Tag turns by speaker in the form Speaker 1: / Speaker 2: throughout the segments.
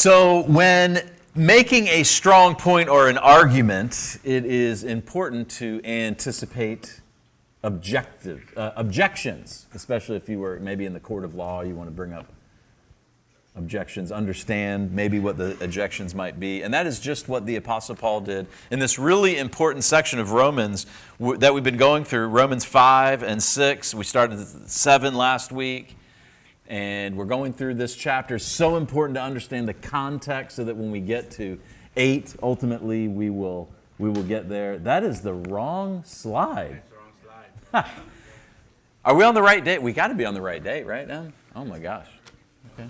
Speaker 1: So when making a strong point or an argument, it is important to anticipate objections, especially if you were maybe in the court of law, you want to bring up objections, understand maybe what the objections might be. And that is just what the Apostle Paul did in this really important section of Romans that we've been going through, Romans 5 and 6. We started 7 last week, and we're going through this chapter. It's so important to understand the context so that when we get to 8, ultimately we will get there. That is the wrong slide.
Speaker 2: That's the wrong slide.
Speaker 1: Are we on the right date? We got to be on the right date right now. Oh my gosh. Okay.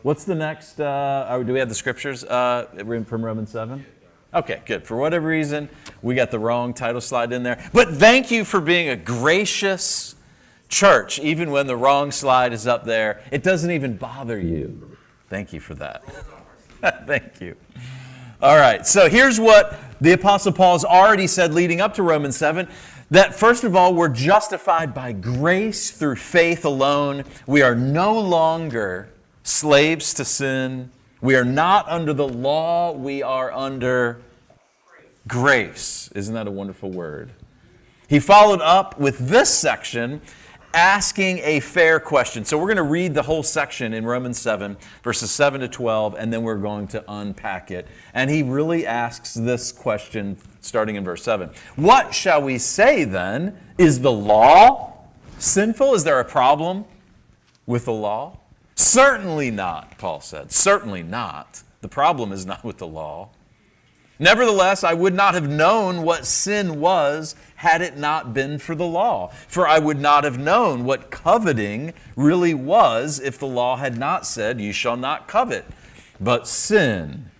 Speaker 1: What's the next? Do we have the scriptures from Romans 7? Okay, good. For whatever reason, we got the wrong title slide in there. But thank you for being a gracious church, even when the wrong slide is up there. It doesn't even bother you. Thank you for that. Thank you. All right, so here's what the Apostle Paul has already said leading up to Romans 7. That first of all, we're justified by grace through faith alone. We are no longer slaves to sin. We are not under the law. We are under grace. Isn't that a wonderful word? He followed up with this section asking a fair question. So we're going to read the whole section in Romans 7, verses 7 to 12, and then we're going to unpack it. And he really asks this question starting in verse 7. What shall we say then? Is the law sinful? Is there a problem with the law? Certainly not, Paul said. Certainly not. The problem is not with the law. Nevertheless, I would not have known what sin was had it not been for the law. For I would not have known what coveting really was if the law had not said, you shall not covet. But sin,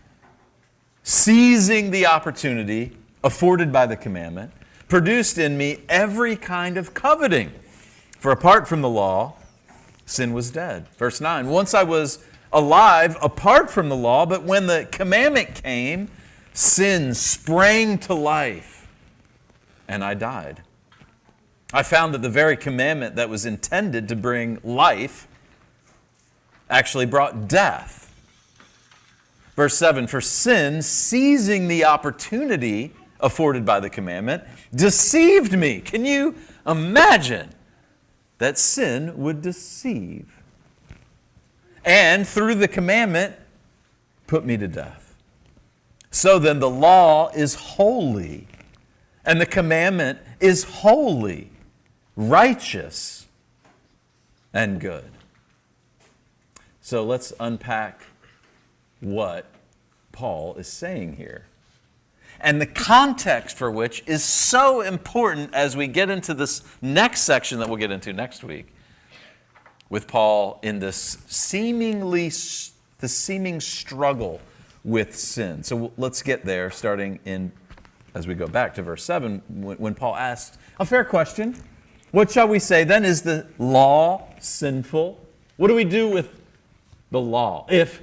Speaker 1: seizing the opportunity afforded by the commandment, produced in me every kind of coveting. For apart from the law, sin was dead. Verse 9, once I was alive apart from the law, but when the commandment came, sin sprang to life, and I died. I found that the very commandment that was intended to bring life actually brought death. Verse 7, for sin, seizing the opportunity afforded by the commandment, deceived me. Can you imagine that sin would deceive? And through the commandment, put me to death. So then the law is holy, and the commandment is holy, righteous, and good. So let's unpack what Paul is saying here, and the context for which is so important as we get into this next section that we'll get into next week with Paul in this seeming struggle with sin. So let's get there starting in, as we go back to verse 7, when Paul asked a fair question. What shall we say then? Is the law sinful? What do we do with the law? If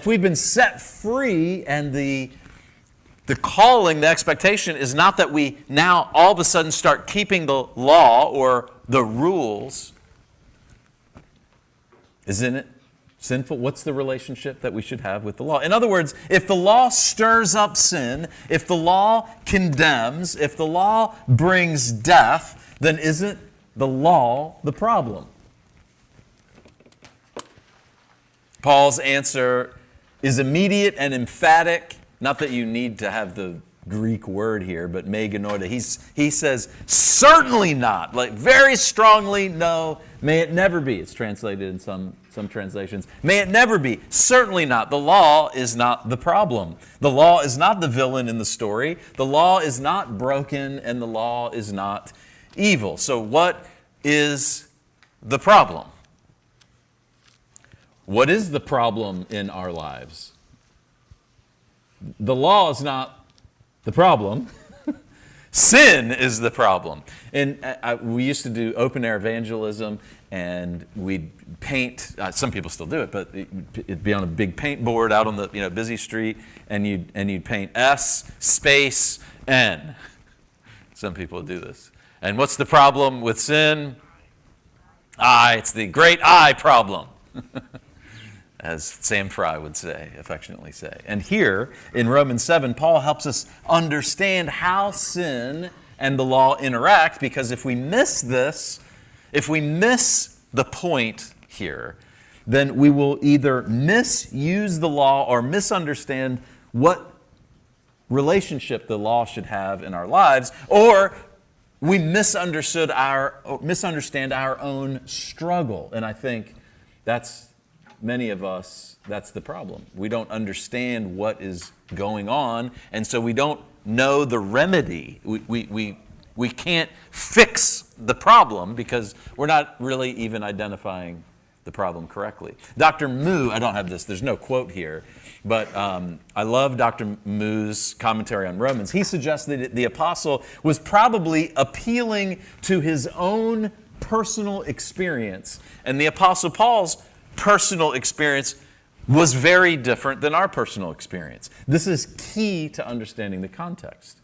Speaker 1: we've been set free and the calling, the expectation is not that we now all of a sudden start keeping the law or the rules, isn't it sinful? What's the relationship that we should have with the law? In other words, if the law stirs up sin, if the law condemns, if the law brings death, then isn't the law the problem? Paul's answer is immediate and emphatic. Not that you need to have the Greek word here, but me genoita. He says, certainly not. Like very strongly, no. May it never be. It's translated in some translations. May it never be. Certainly not. The law is not the problem. The law is not the villain in the story. The law is not broken, and the law is not evil. So what is the problem? What is the problem in our lives? The law is not the problem. Sin is the problem. And we used to do open-air evangelism, and we'd paint. Some people still do it, but it'd be on a big paint board out on the busy street, and you'd paint S space N. Some people do this. And what's the problem with sin? It's the great I problem. as Sam Fry would say, affectionately say. And here in Romans 7, Paul helps us understand how sin and the law interact, because if we miss this, if we miss the point here, then we will either misuse the law or misunderstand what relationship the law should have in our lives, or we misunderstand our own struggle. And I think that's many of us, that's the problem. We don't understand what is going on, and so we don't know the remedy. We can't fix the problem because we're not really even identifying the problem correctly. Dr. Moo, I don't have this, there's no quote here, but I love Dr. Moo's commentary on Romans. He suggests that the apostle was probably appealing to his own personal experience, and the apostle Paul's personal experience was very different than our personal experience. This is key to understanding the context.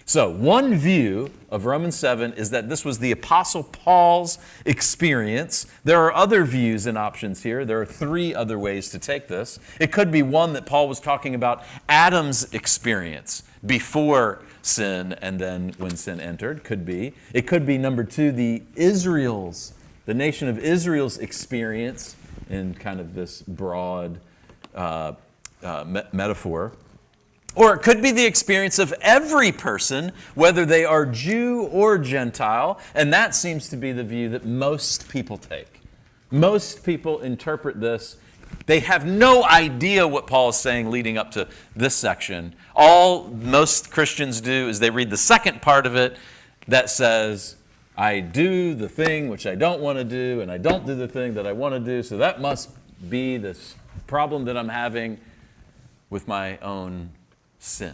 Speaker 1: So, one view of Romans 7 is that this was the Apostle Paul's experience. There are other views and options here. There are 3 other ways to take this. It could be one that Paul was talking about Adam's experience before sin and then when sin entered. Could be. It could be, number 2, the nation of Israel's experience in kind of this broad metaphor. Or it could be the experience of every person, whether they are Jew or Gentile, and that seems to be the view that most people take. Most people interpret this. They have no idea what Paul is saying leading up to this section. All most Christians do is they read the second part of it that says, I do the thing which I don't want to do, and I don't do the thing that I want to do, so that must be this problem that I'm having with my own sin.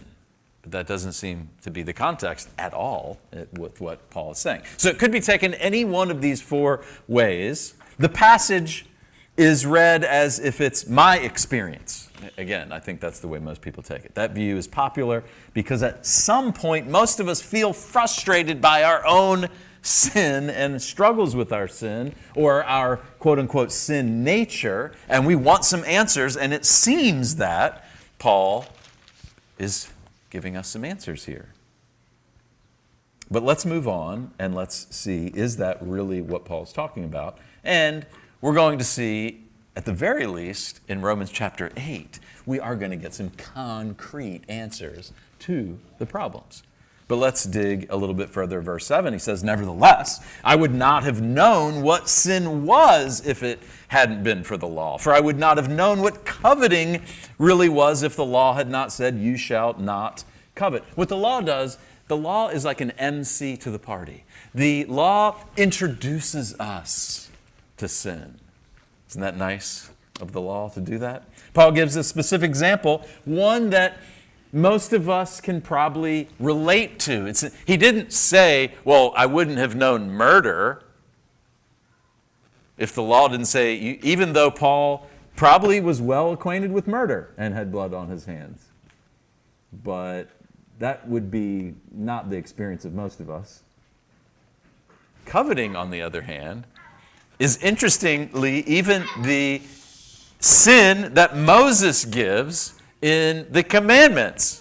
Speaker 1: But that doesn't seem to be the context at all with what Paul is saying. So it could be taken any one of these 4 ways. The passage is read as if it's my experience. Again, I think that's the way most people take it. That view is popular because at some point most of us feel frustrated by our own sin and struggles with our sin or our quote-unquote sin nature, and we want some answers, and it seems that Paul is giving us some answers here. But let's move on and let's see, is that really what Paul's talking about? And we're going to see, at the very least, in Romans chapter 8, we are going to get some concrete answers to the problems. But let's dig a little bit further. Verse 7, he says, nevertheless, I would not have known what sin was if it hadn't been for the law. For I would not have known what coveting really was if the law had not said, you shall not covet. What the law does, the law is like an MC to the party. The law introduces us to sin. Isn't that nice of the law to do that? Paul gives a specific example, one that most of us can probably relate to. He didn't say, well, I wouldn't have known murder if the law didn't say, even though Paul probably was well acquainted with murder and had blood on his hands. But that would be not the experience of most of us. Coveting, on the other hand, is interestingly even the sin that Moses gives in the commandments.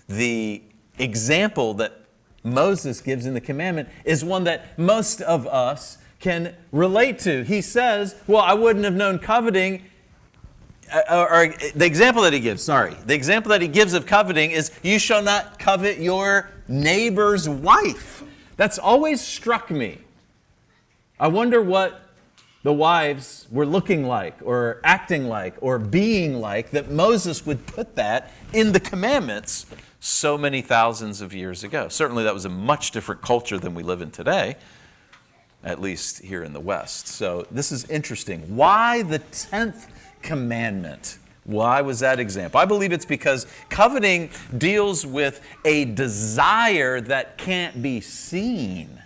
Speaker 1: The example that Moses gives in the commandment is one that most of us can relate to. He says, well, I wouldn't have known coveting, or the example that he gives of coveting is, you shall not covet your neighbor's wife. That's always struck me. I wonder what the wives were looking like or acting like or being like that Moses would put that in the commandments so many thousands of years ago. Certainly that was a much different culture than we live in today, at least here in the West. So this is interesting. Why the 10th commandment? Why was that example? I believe it's because coveting deals with a desire that can't be seen.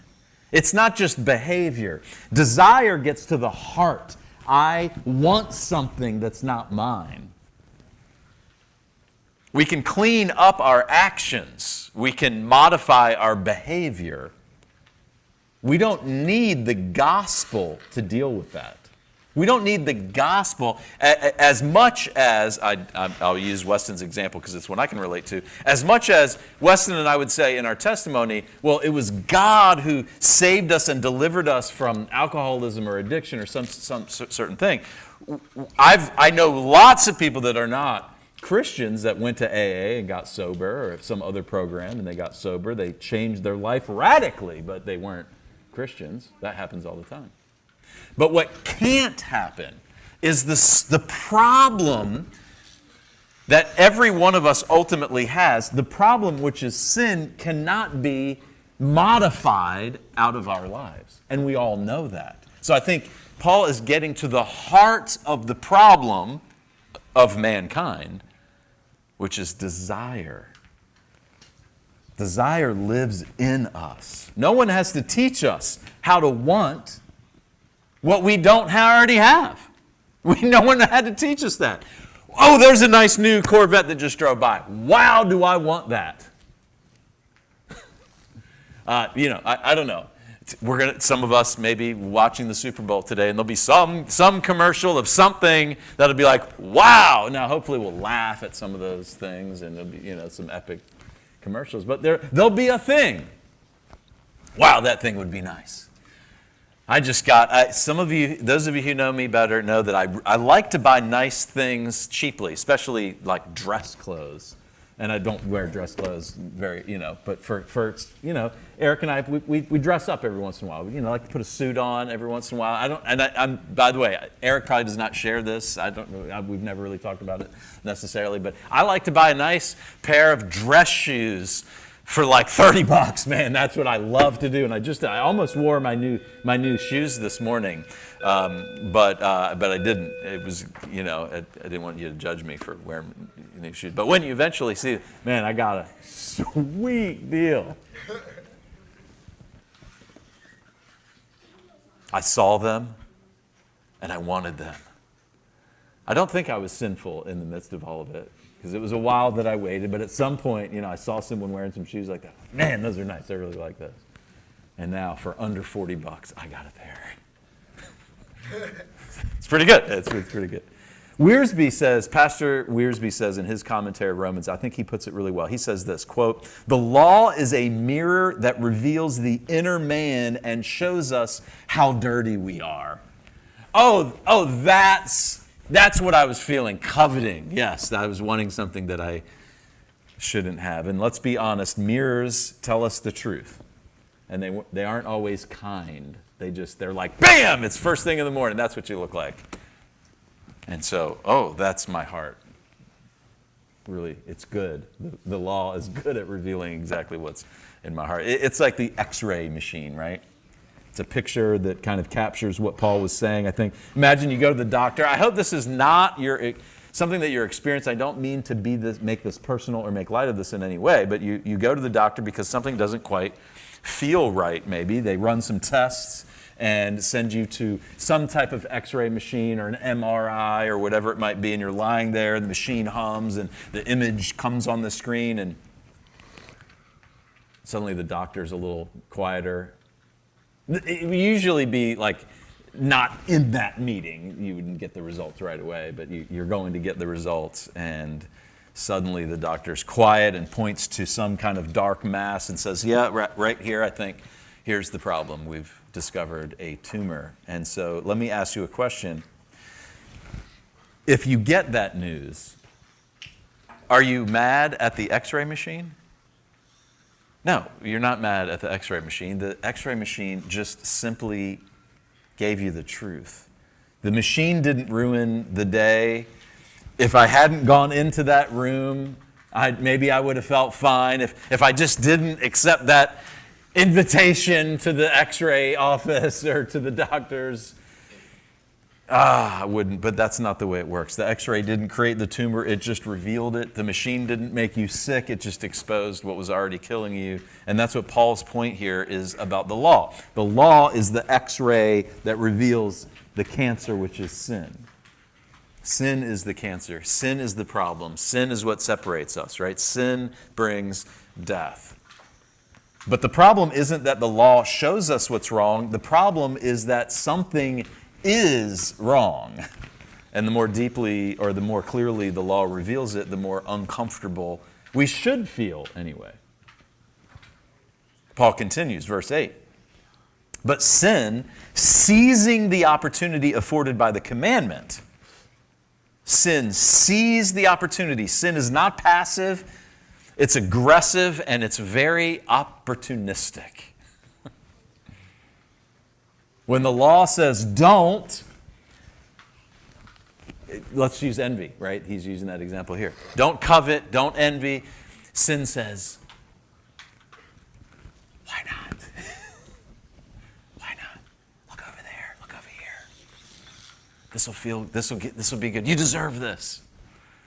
Speaker 1: It's not just behavior. Desire gets to the heart. I want something that's not mine. We can clean up our actions. We can modify our behavior. We don't need the gospel to deal with that. We don't need the gospel as much as, I'll use Weston's example because it's one I can relate to, as much as Weston and I would say in our testimony, well, it was God who saved us and delivered us from alcoholism or addiction or some certain thing. I know lots of people that are not Christians that went to AA and got sober, or some other program and they got sober. They changed their life radically, but they weren't Christians. That happens all the time. But what can't happen is the problem that every one of us ultimately has. The problem, which is sin, cannot be modified out of our lives. And we all know that. So I think Paul is getting to the heart of the problem of mankind, which is desire. Desire lives in us. No one has to teach us how to want what we don't already have. No one had to teach us that. Oh, there's a nice new Corvette that just drove by. Wow, do I want that? I don't know. Some of us may be watching the Super Bowl today, and there'll be some commercial of something that'll be like, wow. Now, hopefully we'll laugh at some of those things, and there'll be, some epic commercials. But there'll be a thing. Wow, that thing would be nice. Some of you, those of you who know me better know that I like to buy nice things cheaply, especially like dress clothes. And I don't wear dress clothes very, but for Eric and I, we dress up every once in a while. I like to put a suit on every once in a while. I'm, by the way, Eric probably does not share this. I don't know, we've never really talked about it necessarily, but I like to buy a nice pair of dress shoes for like $30, man. That's what I love to do. And I almost wore my new shoes this morning, but I didn't. It was, I didn't want you to judge me for wearing new shoes. But when you eventually see, man, I got a sweet deal. I saw them, and I wanted them. I don't think I was sinful in the midst of all of it, because it was a while that I waited, but at some point, I saw someone wearing some shoes like that. Man, those are nice. I really like those. And now, for under $40, I got a pair. It's pretty good. It's pretty good. Pastor Wiersbe says in his commentary of Romans, I think he puts it really well. He says this, quote, "The law is a mirror that reveals the inner man and shows us how dirty we are." That's what I was feeling, coveting. Yes, I was wanting something that I shouldn't have. And let's be honest, mirrors tell us the truth. And they aren't always kind. They're like, bam, it's first thing in the morning. That's what you look like. And so, that's my heart. Really, it's good. The law is good at revealing exactly what's in my heart. It's like the X-ray machine, right? It's a picture that kind of captures what Paul was saying. I think, imagine you go to the doctor. I hope this is not something that you're experiencing. I don't mean to make this personal or make light of this in any way, but you go to the doctor because something doesn't quite feel right, maybe. They run some tests and send you to some type of X-ray machine or an MRI or whatever it might be, and you're lying there, and the machine hums, and the image comes on the screen, and suddenly the doctor's a little quieter. It would usually be like not in that meeting. You wouldn't get the results right away, but you're going to get the results, and suddenly the doctor's quiet and points to some kind of dark mass and says, yeah, right here, I think, here's the problem. We've discovered a tumor. And so let me ask you a question. If you get that news, are you mad at the X-ray machine? No, you're not mad at the X-ray machine. The X-ray machine just simply gave you the truth. The machine didn't ruin the day. If I hadn't gone into that room, maybe I would have felt fine. If I just didn't accept that invitation to the X-ray office or to the doctor's, I wouldn't, but that's not the way it works. The X-ray didn't create the tumor, it just revealed it. The machine didn't make you sick, it just exposed what was already killing you. And that's what Paul's point here is about the law. The law is the X-ray that reveals the cancer, which is sin. Sin is the cancer. Sin is the problem. Sin is what separates us, right? Sin brings death. But the problem isn't that the law shows us what's wrong. The problem is that something is wrong. And the more deeply or the more clearly the law reveals it, the more uncomfortable we should feel anyway. Paul continues, verse 8. But sin, seizing the opportunity afforded by the commandment, sin seized the opportunity. Sin is not passive, it's aggressive, and it's very opportunistic. When the law says don't, let's use envy, right? He's using that example here. Don't covet, don't envy. Sin says, why not? Why not? Look over there, look over here. This will be good. You deserve this.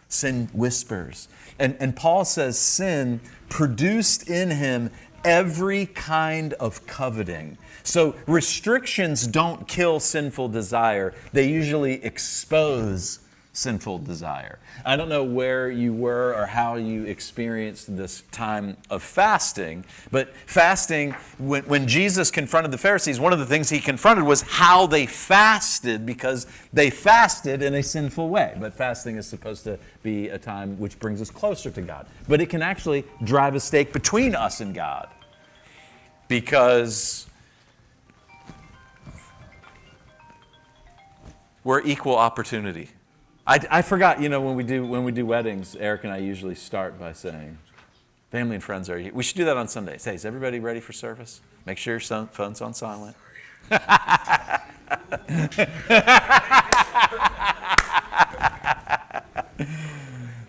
Speaker 1: Sin whispers. And Paul says sin produced in him every kind of coveting. So restrictions don't kill sinful desire. They usually expose sinful desire. I don't know where you were or how you experienced this time of fasting, but fasting, when Jesus confronted the Pharisees, one of the things he confronted was how they fasted, because they fasted in a sinful way. But fasting is supposed to be a time which brings us closer to God. But it can actually drive a stake between us and God, because we're equal opportunity. I forgot, when we do weddings, Eric and I usually start by saying, family and friends are here. We should do that on Sundays. Hey, is everybody ready for service? Make sure your phone's on silent.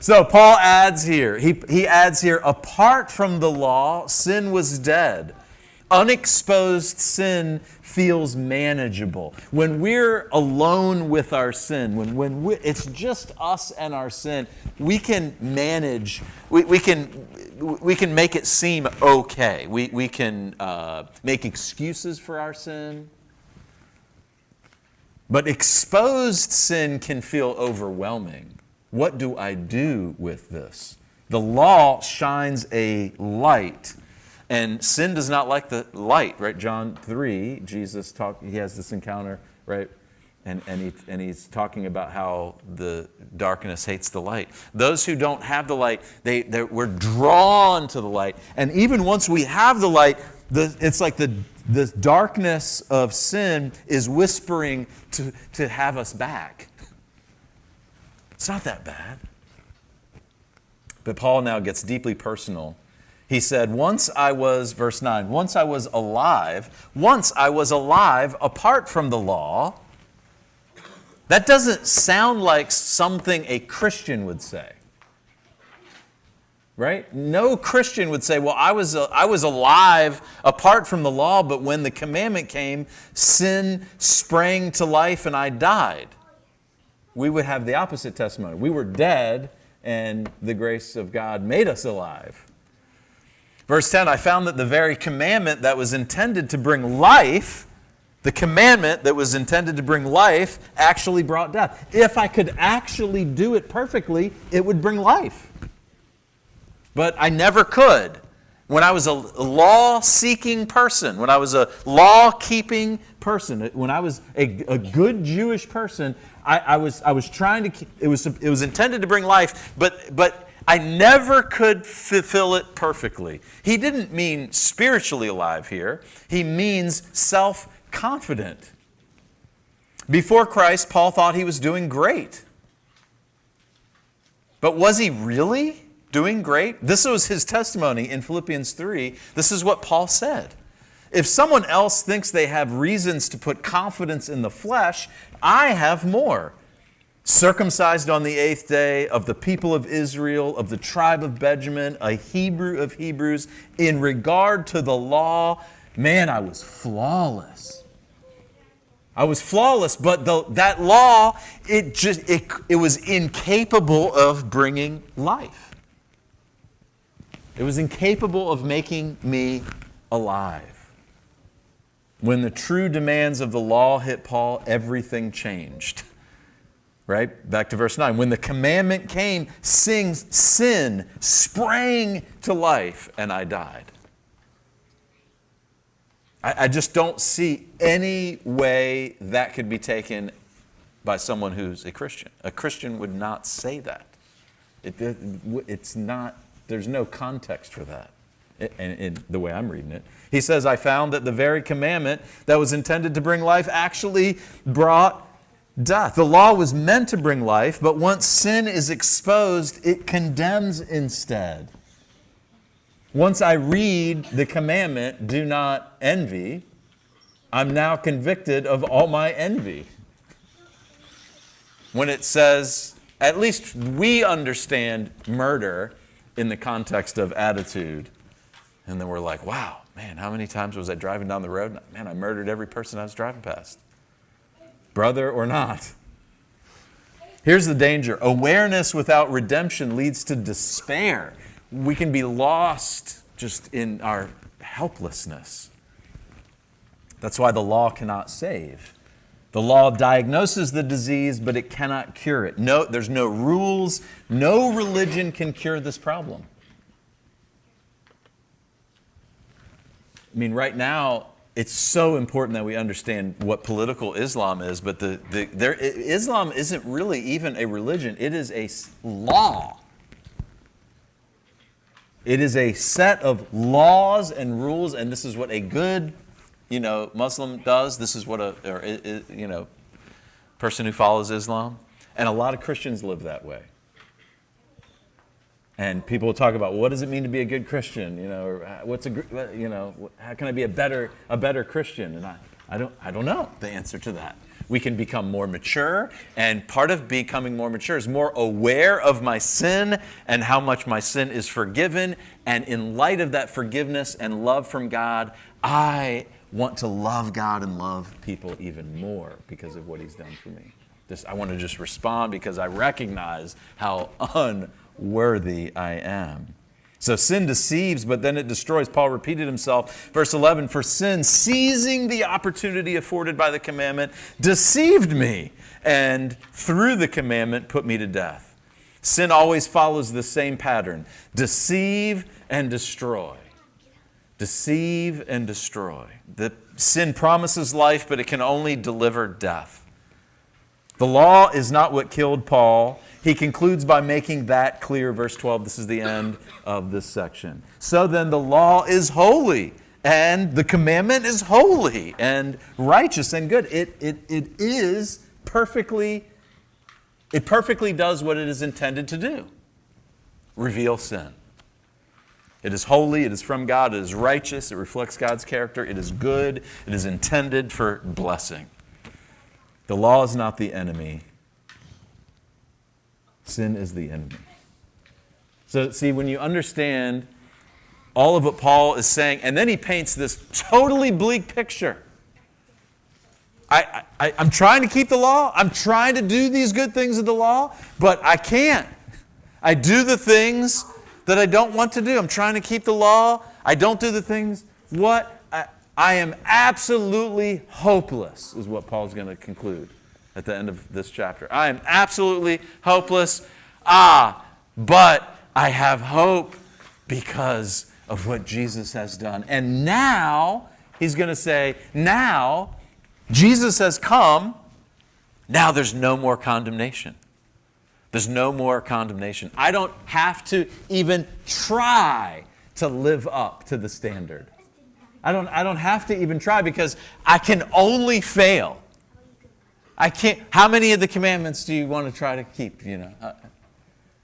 Speaker 1: So Paul adds here, he adds here, apart from the law, sin was dead. Unexposed sin feels manageable. When we're alone with our sin, when it's just us and our sin, we can manage, we can make it seem okay. We can make excuses for our sin. But exposed sin can feel overwhelming. What do I do with this? The law shines a light. And sin does not like the light, right? John 3, Jesus he has this encounter, right? And he's talking about how the darkness hates the light. Those who don't have the light, we're drawn to the light. And even once we have the light, it's like the darkness of sin is whispering to have us back. It's not that bad. But Paul now gets deeply personal. He said, verse 9, once I was alive apart from the law. That doesn't sound like something a Christian would say. Right? No Christian would say, well, I was alive apart from the law, but when the commandment came, sin sprang to life and I died. We would have the opposite testimony. We were dead and the grace of God made us alive. Verse 10, I found that the very commandment that was intended to bring life, actually brought death. If I could actually do it perfectly, it would bring life. But I never could. When I was a law-seeking person, when I was a law-keeping person, when I was a good Jewish person, I was trying to. It was intended to bring life, but I never could fulfill it perfectly. He didn't mean spiritually alive here. He means self-confident. Before Christ, Paul thought he was doing great. But was he really doing great? This was his testimony in Philippians 3. This is what Paul said. If someone else thinks they have reasons to put confidence in the flesh, I have more. Circumcised on the 8th day, of the people of Israel, of the tribe of Benjamin, a Hebrew of Hebrews. In regard to the law, man, I was flawless. But that law, it was incapable of bringing life. It was incapable of making me alive. When the true demands of the law hit Paul, everything changed. Right? Back to verse 9. When the commandment came, sin sprang to life and I died. I just don't see any way that could be taken by someone who's a Christian. A Christian would not say that. It's not, there's no context for that in the way I'm reading it. He says, I found that the very commandment that was intended to bring life actually brought death. The law was meant to bring life, but once sin is exposed, it condemns instead. Once I read the commandment, do not envy, I'm now convicted of all my envy. When it says, at least we understand murder in the context of attitude. And then we're like, wow, man, how many times was I driving down the road? Man, I murdered every person I was driving past. Brother or not. Here's the danger. Awareness without redemption leads to despair. We can be lost just in our helplessness. That's why the law cannot save. The law diagnoses the disease, but it cannot cure it. No, there's no rules. No religion can cure this problem. I mean, right now, it's so important that we understand what political Islam is, but Islam isn't really even a religion. It is a law. It is a set of laws and rules, and this is what a good, Muslim does. This is what a person who follows Islam. And a lot of Christians live that way. And people will talk about, what does it mean to be a good Christian? Or how can I be a better Christian? And I don't know the answer to that. We can become more mature, and part of becoming more mature is more aware of my sin and how much my sin is forgiven. And in light of that forgiveness and love from God, I want to love God and love people even more because of what He's done for me. I want to just respond because I recognize how unworthy I am. So sin deceives, but then it destroys. Paul repeated himself. Verse 11, for sin, seizing the opportunity afforded by the commandment, deceived me, and through the commandment put me to death. Sin always follows the same pattern. Deceive and destroy. Deceive and destroy. The sin promises life, but it can only deliver death. The law is not what killed Paul. He concludes by making that clear. Verse 12, this is the end of this section. So then the law is holy, and the commandment is holy and righteous and good. It perfectly does what it is intended to do. Reveal sin. It is holy, it is from God, it is righteous, it reflects God's character, it is good, it is intended for blessing. The law is not the enemy. Sin is the enemy. So, see, when you understand all of what Paul is saying, and then he paints this totally bleak picture. I'm trying to keep the law. I'm trying to do these good things of the law, but I can't. I do the things that I don't want to do. I'm trying to keep the law. I don't do the things. I am absolutely hopeless, is what Paul's going to conclude at the end of this chapter. I am absolutely hopeless. But I have hope because of what Jesus has done. And now, he's going to say, now, Jesus has come. Now there's no more condemnation. There's no more condemnation. I don't have to even try to live up to the standard. I don't have to even try because I can only fail. I can't. How many of the commandments do you want to try to keep?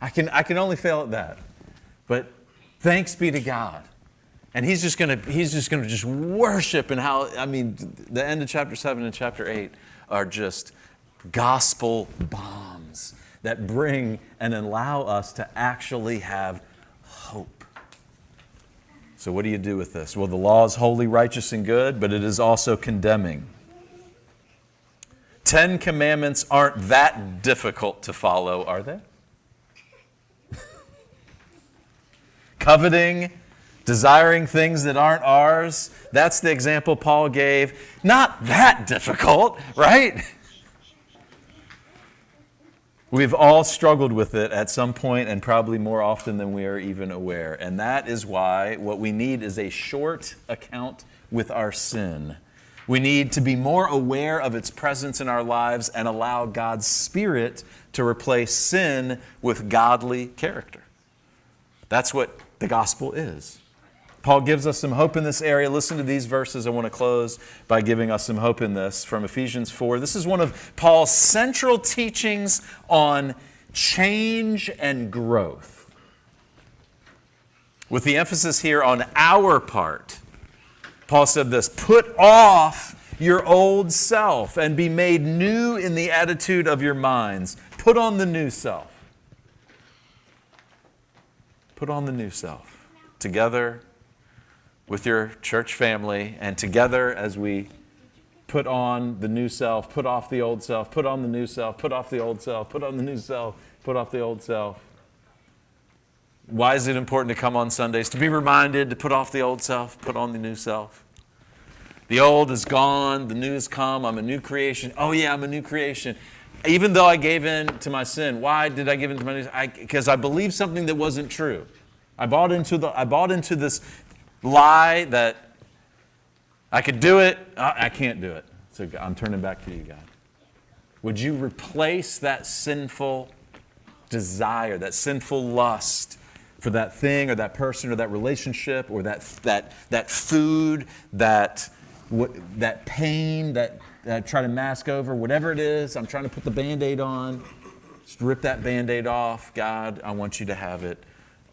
Speaker 1: I can only fail at that. But thanks be to God. And he's just gonna just worship, and the end of chapter 7 and chapter 8 are just gospel bombs that bring and allow us to actually have hope. So what do you do with this? Well, the law is holy, righteous, and good, but it is also condemning. 10 commandments aren't that difficult to follow, are they? Coveting, desiring things that aren't ours, that's the example Paul gave. Not that difficult, right? We've all struggled with it at some point and probably more often than we are even aware. And that is why what we need is a short account with our sin. We need to be more aware of its presence in our lives and allow God's Spirit to replace sin with godly character. That's what the gospel is. Paul gives us some hope in this area. Listen to these verses. I want to close by giving us some hope in this from Ephesians 4. This is one of Paul's central teachings on change and growth, with the emphasis here on our part. Paul said this, "Put off your old self and be made new in the attitude of your minds." Put on the new self. Put on the new self. Together with your church family, and together as we put on the new self, put off the old self, put on the new self, put off the old self, put on the new self, put off the old self. Why is it important to come on Sundays? To be reminded to put off the old self, put on the new self. The old is gone, the new has come, I'm a new creation. Oh yeah, I'm a new creation. Even though I gave in to my sin. Why did I give in to my sin? Because I believed something that wasn't true. I bought into this lie that I could do it. I can't do it. So I'm turning back to you, God. Would you replace that sinful desire, that sinful lust for that thing or that person or that relationship or that food, that pain that I try to mask over, whatever it is, I'm trying to put the Band-Aid on. Just rip that Band-Aid off. God, I want you to have it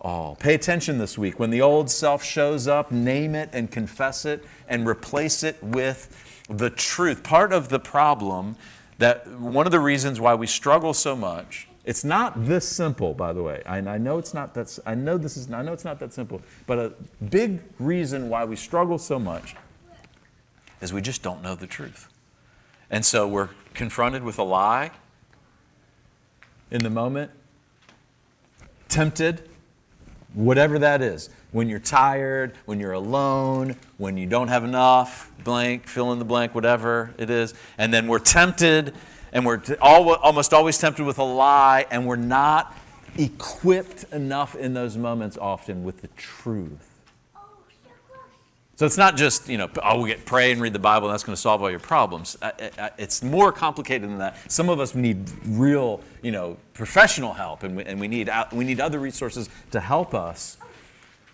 Speaker 1: all. Pay attention this week. When the old self shows up, name it and confess it and replace it with the truth. Part of the problem, that one of the reasons why we struggle so much, it's not this simple, by the way. I know it's not that. I know it's not that simple. But a big reason why we struggle so much is we just don't know the truth. And so we're confronted with a lie in the moment, tempted, whatever that is. When you're tired, when you're alone, when you don't have enough, blank, fill in the blank, whatever it is. And then we're tempted, and we're almost always tempted with a lie, and we're not equipped enough in those moments often with the truth. So it's not just, we pray and read the Bible and that's going to solve all your problems. It's more complicated than that. Some of us need real, professional help, and we need other resources to help us.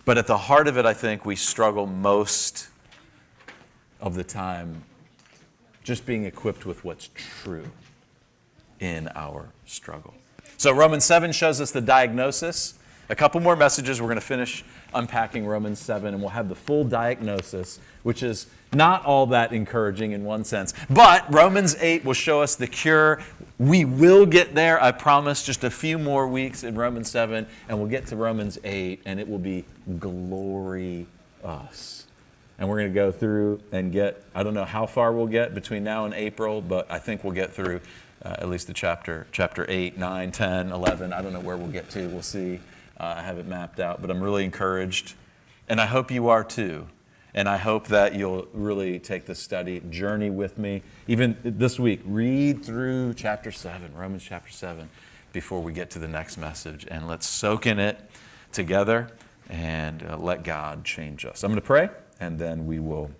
Speaker 1: But at the heart of it, I think we struggle most of the time just being equipped with what's true in our struggle. So Romans 7 shows us the diagnosis. A couple more messages. We're going to finish unpacking Romans 7, and we'll have the full diagnosis, which is not all that encouraging in one sense. But Romans 8 will show us the cure. We will get there, I promise, just a few more weeks in Romans 7, and we'll get to Romans 8, and it will be glory us. And we're going to go through and get, I don't know how far we'll get between now and April, but I think we'll get through at least the chapter 8, 9, 10, 11. I don't know where we'll get to. We'll see. I have it mapped out, but I'm really encouraged, and I hope you are too. And I hope that you'll really take this study, journey with me. Even this week, read through chapter 7, Romans chapter 7, before we get to the next message. And let's soak in it together and let God change us. I'm going to pray, and then we will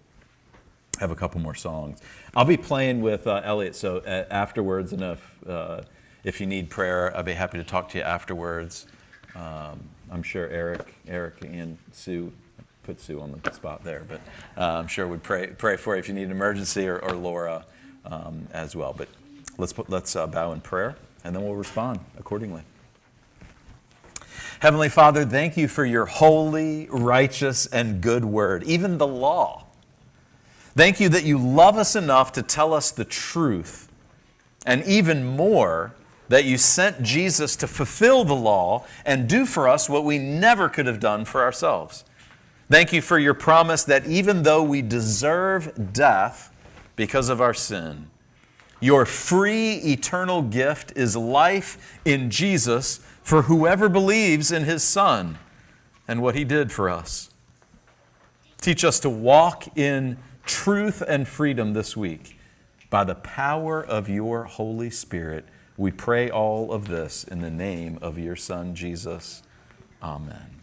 Speaker 1: have a couple more songs. I'll be playing with Elliot, so afterwards, and if you need prayer, I'll be happy to talk to you afterwards. I'm sure Eric and Sue, put Sue on the spot there, but I'm sure would pray for you if you need an emergency, or Laura as well. But let's bow in prayer, and then we'll respond accordingly. Heavenly Father, thank you for your holy, righteous, and good word, even the law. Thank you that you love us enough to tell us the truth, and even more, that you sent Jesus to fulfill the law and do for us what we never could have done for ourselves. Thank you for your promise that even though we deserve death because of our sin, your free eternal gift is life in Jesus for whoever believes in his Son and what he did for us. Teach us to walk in truth and freedom this week by the power of your Holy Spirit. We pray all of this in the name of your Son, Jesus. Amen.